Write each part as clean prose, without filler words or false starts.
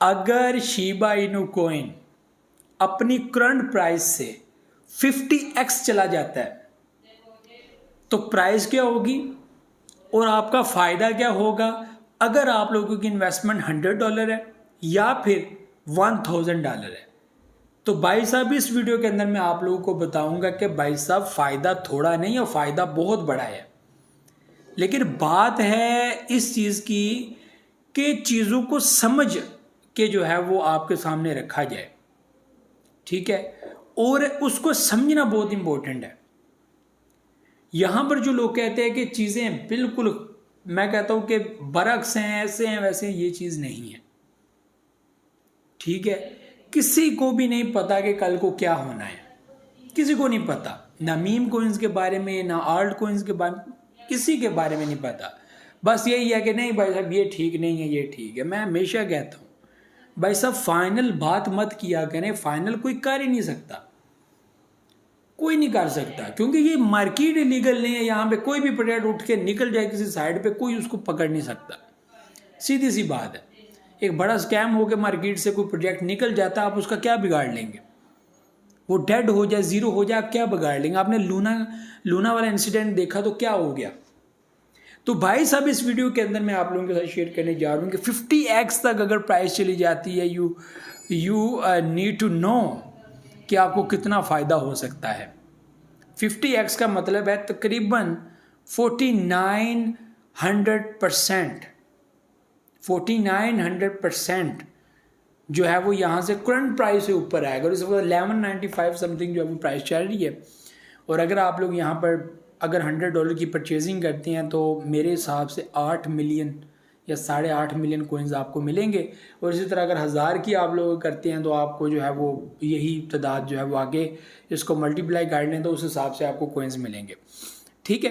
अगर शीबा इनू कॉइन अपनी करंट प्राइस से 50x चला जाता है तो प्राइस क्या होगी और आपका फ़ायदा क्या होगा। अगर आप लोगों की इन्वेस्टमेंट $100 है या फिर $1000 है तो भाई साहब इस वीडियो के अंदर मैं आप लोगों को बताऊंगा कि भाई साहब फ़ायदा थोड़ा नहीं है, फ़ायदा बहुत बड़ा है। लेकिन बात है इस चीज़ की कि चीज़ों को समझ के जो है वो आपके सामने रखा जाए, ठीक है, और उसको समझना बहुत इंपॉर्टेंट है। यहाँ पर जो लोग कहते हैं कि चीज़ें बिल्कुल, मैं कहता हूँ कि बरक्स हैं, ऐसे हैं वैसे हैं, ये चीज़ नहीं है, ठीक है। किसी को भी नहीं पता कि कल को क्या होना है, किसी को नहीं पता, ना मीम कोइंस के बारे में ना आल्ट कोइंस के बारे में, किसी के बारे में नहीं पता। बस यही है कि नहीं भाई साहब ये ठीक नहीं है, ये ठीक है। मैं हमेशा कहता हूँ भाई साहब फाइनल बात मत किया करें, फाइनल कोई कर ही नहीं सकता, कोई नहीं कर सकता, क्योंकि ये मार्केट इलीगल नहीं है। यहाँ पे कोई भी प्रोडक्ट उठ के निकल जाए किसी साइड पे, कोई उसको पकड़ नहीं सकता, सीधी सी बात है। एक बड़ा स्कैम हो के मार्केट से कोई प्रोजेक्ट निकल जाता है, आप उसका क्या बिगाड़ लेंगे, वो डेड हो जाए, जीरो हो जाए, आप क्या बिगाड़ लेंगे। आपने लूना वाला इंसिडेंट देखा तो क्या हो गया। तो भाई साहब इस वीडियो के अंदर मैं आप लोगों के साथ शेयर करने जा रहा हूँ कि 50x तक अगर प्राइस चली जाती है, यू नीड टू नो कि आपको कितना फ़ायदा हो सकता है। 50x का मतलब है तकरीबन 4900% जो है वो यहाँ से करंट प्राइस से ऊपर आएगा। और इस वक्त 1195 समथिंग जो है वो प्राइस चल रही है। और अगर आप लोग यहाँ पर अगर $100 की परचेजिंग करते हैं तो मेरे हिसाब से 8 मिलियन या 8.5 मिलियन कोइंस आपको मिलेंगे। और इसी तरह अगर 1000 की आप लोग करते हैं तो आपको जो है वो यही तादाद जो है वो आगे इसको मल्टीप्लाई कर लें तो उस हिसाब से आपको कोइंस मिलेंगे, ठीक है।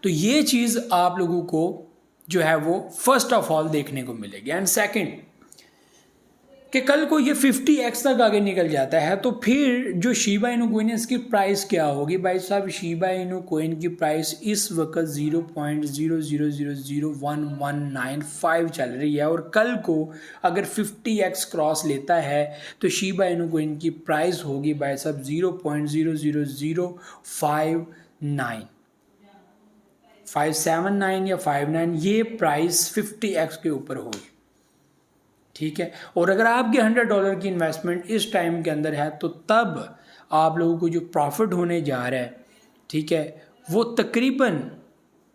तो ये चीज़ आप लोगों को जो है वो फर्स्ट ऑफ ऑल देखने को मिलेगी। एंड सेकंड कि कल को ये 50x तक आगे निकल जाता है तो फिर जो शीबा इनू कोइन है इसकी प्राइस क्या होगी। भाई साहब शीबा इनू कोइन की प्राइस इस वक्त 0.0000119 चल रही है। और कल को अगर 50x क्रॉस लेता है तो शीबा इनू कोइन की प्राइस होगी भाई साहब 0.00059 579 या 59, ये प्राइस 50x के ऊपर होगी, ठीक है। और अगर आपके $100 की इन्वेस्टमेंट इस टाइम के अंदर है तो तब आप लोगों को जो प्रॉफिट होने जा रहा है, ठीक है, वो तकरीबन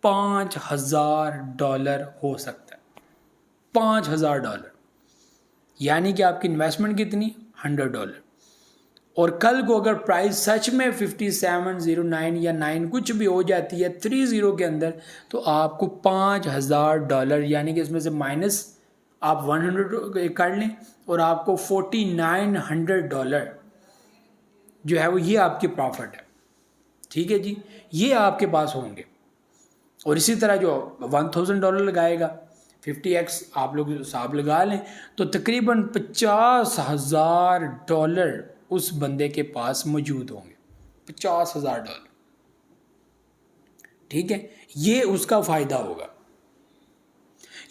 $5000 हो सकता है। $5000 यानी कि आपकी इन्वेस्टमेंट कितनी, $100। और कल को अगर प्राइस सच में 5709 या 9 कुछ भी हो जाती है 30 के अंदर तो आपको $5000 यानी कि इसमें से माइनस आप 100 कर लें और आपको $4900 जो है वो ये आपकी प्रॉफिट है, ठीक है जी, ये आपके पास होंगे। और इसी तरह जो $1000 लगाएगा 50x आप लोग हिसाब लगा लें तो तकरीबन $50000 उस बंदे के पास मौजूद होंगे, $50000, ठीक है। ये उसका फ़ायदा होगा।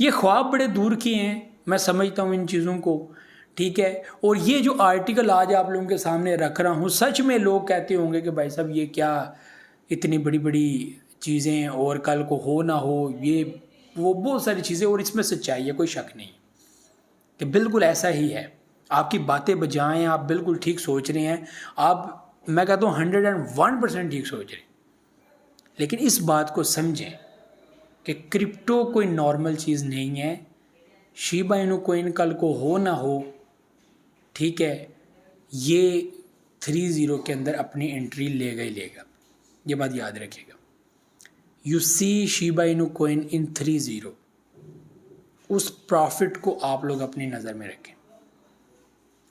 ये ख्वाब बड़े दूर के हैं, मैं समझता हूँ इन चीज़ों को, ठीक है। और ये जो आर्टिकल आज आप लोगों के सामने रख रहा हूँ, सच में लोग कहते होंगे कि भाई साहब ये क्या इतनी बड़ी बड़ी चीज़ें और कल को हो ना हो, ये वो बहुत सारी चीज़ें, और इसमें सच्चाई है, कोई शक नहीं कि बिल्कुल ऐसा ही है। आपकी बातें बजाएं, आप बिल्कुल ठीक सोच रहे हैं, आप मैं कहता हूँ 101% ठीक सोच रहे हैं। लेकिन इस बात को समझें कि क्रिप्टो कोई नॉर्मल चीज़ नहीं है। शीबा इनू कोइन कल को हो ना हो, ठीक है, ये 30 के अंदर अपनी एंट्री लेगा ही लेगा, ये बात याद रखिएगा। यू सी शीबा इनू कोइन इन 30, उस प्रॉफिट को आप लोग अपनी नज़र में रखें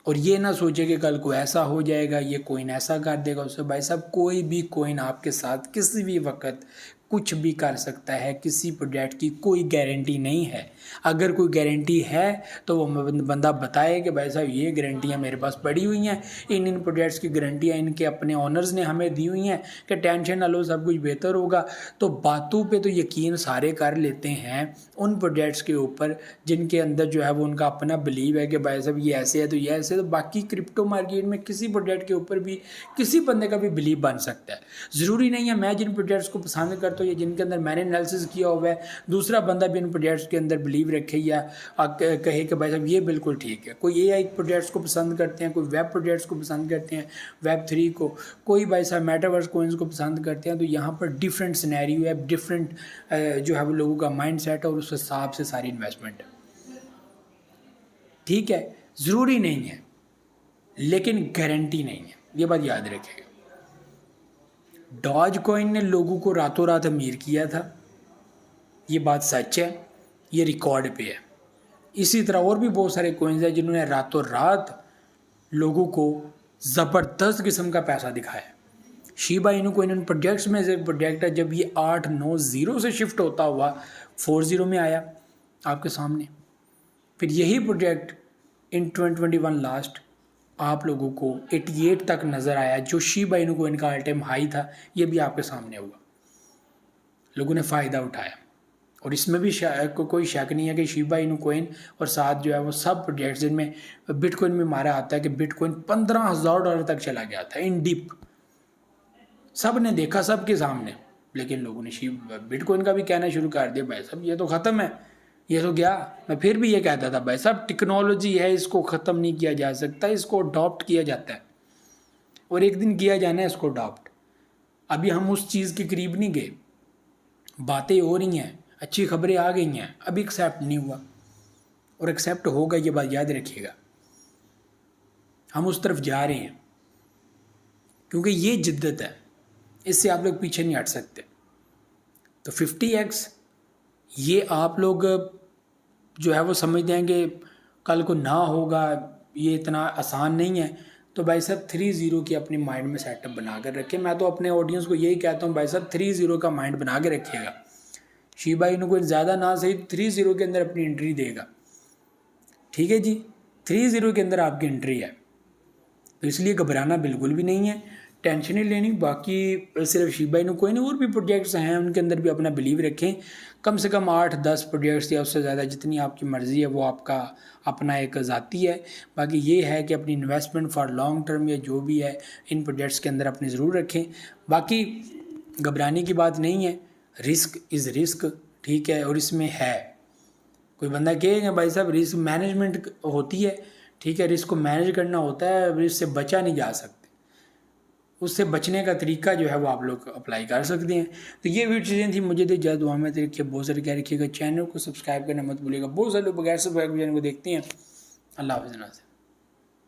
और ये ना सोचे कि कल को ऐसा हो जाएगा, ये कोइन ऐसा कर देगा उससे। भाई साहब कोई भी कोइन आपके साथ किसी भी वक्त कुछ भी कर सकता है, किसी प्रोजेक्ट की कोई गारंटी नहीं है। अगर कोई गारंटी है तो वो बंदा बताए कि भाई साहब ये गारंटियाँ मेरे पास पड़ी हुई हैं, इन प्रोजेक्ट्स की गारंटियाँ इनके अपने ऑनर्स ने हमें दी हुई हैं कि टेंशन ना लो, सब कुछ बेहतर होगा। तो बातों पे तो यकीन सारे कर लेते हैं उन प्रोजेक्ट्स के ऊपर जिनके अंदर जो है वो उनका अपना बिलीव है कि भाई साहब ये ऐसे है तो ये ऐसे। तो बाकी क्रिप्टो मार्केट में किसी प्रोजेक्ट के ऊपर भी किसी बंदे का भी बिलीव बन सकता है। ज़रूरी नहीं है मैं जिन प्रोजेक्ट्स को पसंद करता हूँ या जिनके अंदर मैंने एनालिसिस किया हुआ है दूसरा बंदा भी इन प्रोजेक्ट्स के अंदर बिलीव रखे या कहे कि भाई साहब ये बिल्कुल ठीक है। कोई एआई प्रोजेक्ट्स को पसंद करते हैं, कोई वेब प्रोजेक्ट्स को पसंद करते हैं, वेब3 को, कोई भाई साहब मेटावर्स कोइंस को पसंद करते हैं। तो यहाँ पर डिफरेंट सिनेरियो है, डिफरेंट जो है वो लोगों का माइंड सेट है और उस हिसाब से सारी इन्वेस्टमेंट है। ठीक है, ज़रूरी नहीं है लेकिन गारंटी नहीं है, ये बात याद रखिएगा। डॉज कॉइन ने लोगों को रातों रात अमीर किया था, ये बात सच है, ये रिकॉर्ड पे है। इसी तरह और भी बहुत सारे कॉइन्स हैं जिन्होंने रातों रात लोगों को ज़बरदस्त किस्म का पैसा दिखाया। शिबा इनू कोइन इन प्रोजेक्ट्स में से प्रोजेक्ट है, जब ये 8-9-0 से शिफ्ट होता हुआ 4-0 में आया आपके सामने, फिर यही प्रोजेक्ट इन 2021 लास्ट आप लोगों को 88 तक नज़र आया, जो शिबा इनू कोइन का ऑल टाइम हाई था। ये भी आपके सामने हुआ, लोगों ने फ़ायदा उठाया। और इसमें भी कोई शक नहीं है कि शिबा इनू कोइन और साथ जो है वो सब प्रोजेक्ट्स जिनमें बिटकॉइन में मारा आता है कि बिटकॉइन $15,000 तक चला गया था इन डीप। सब ने देखा सबके सामने, लेकिन लोगों ने बिटकॉइन का भी कहना शुरू कर दिया भाई साहब ये तो ख़त्म है, ये तो गया। मैं फिर भी ये कहता था भाई साहब टेक्नोलॉजी है, इसको ख़त्म नहीं किया जा सकता, इसको अडॉप्ट किया जाता है और एक दिन किया जाना है इसको अडॉप्ट। अभी हम उस चीज़ के करीब नहीं गए, बातें हो रही हैं, अच्छी खबरें आ गई हैं, अभी एक्सेप्ट नहीं हुआ और एक्सेप्ट होगा, ये बात याद रखिएगा। हम उस तरफ जा रहे हैं क्योंकि ये जिद्दत है, इससे आप लोग पीछे नहीं हट सकते। तो 50x ये आप लोग जो है वो समझते हैं कि कल को ना होगा, ये इतना आसान नहीं है। तो भाई साहब 3-0 की अपने माइंड में सेटअप बना कर रखें। मैं तो अपने ऑडियंस को यही कहता हूँ भाई साहब 3-0 का माइंड बना के रखिएगा। शिबा इनू कोई ज़्यादा ना सही 3-0 के अंदर अपनी एंट्री देगा, ठीक है जी, 3-0 के अंदर आपकी एंट्री है। तो इसलिए घबराना बिल्कुल भी नहीं है, टेंशन नहीं लेनी। बाकी सिर्फ शिबा इनू कोइन और भी प्रोजेक्ट्स हैं उनके अंदर भी अपना बिलीव रखें। कम से कम 8-10 प्रोजेक्ट्स या उससे ज़्यादा, जितनी आपकी मर्ज़ी है, वो आपका अपना एक ज़ाती है। बाकी ये है कि अपनी इन्वेस्टमेंट फॉर लॉन्ग टर्म या जो भी है इन प्रोजेक्ट्स के अंदर अपनी ज़रूर रखें। बाकी घबराने की बात नहीं है, रिस्क इज़ रिस्क, ठीक है। और इसमें है कोई बंदा कहेगा भाई साहब रिस्क मैनेजमेंट होती है, ठीक है, रिस्क को मैनेज करना होता है, रिस्क से बचा नहीं जा सकते। उससे बचने का तरीका जो है वो आप लोग अप्लाई कर सकते हैं। तो ये भी चीज़ें थी, मुझे तो ज़्यादा दुआ में रखिए, बहुत सारे क्या रखिएगा, चैनल को सब्सक्राइब करना मत भूलिएगा। बहुत सारे लोग बगैर सब्सक्राइब चैनल को देखते हैं। अल्लाह हाफ़िज़।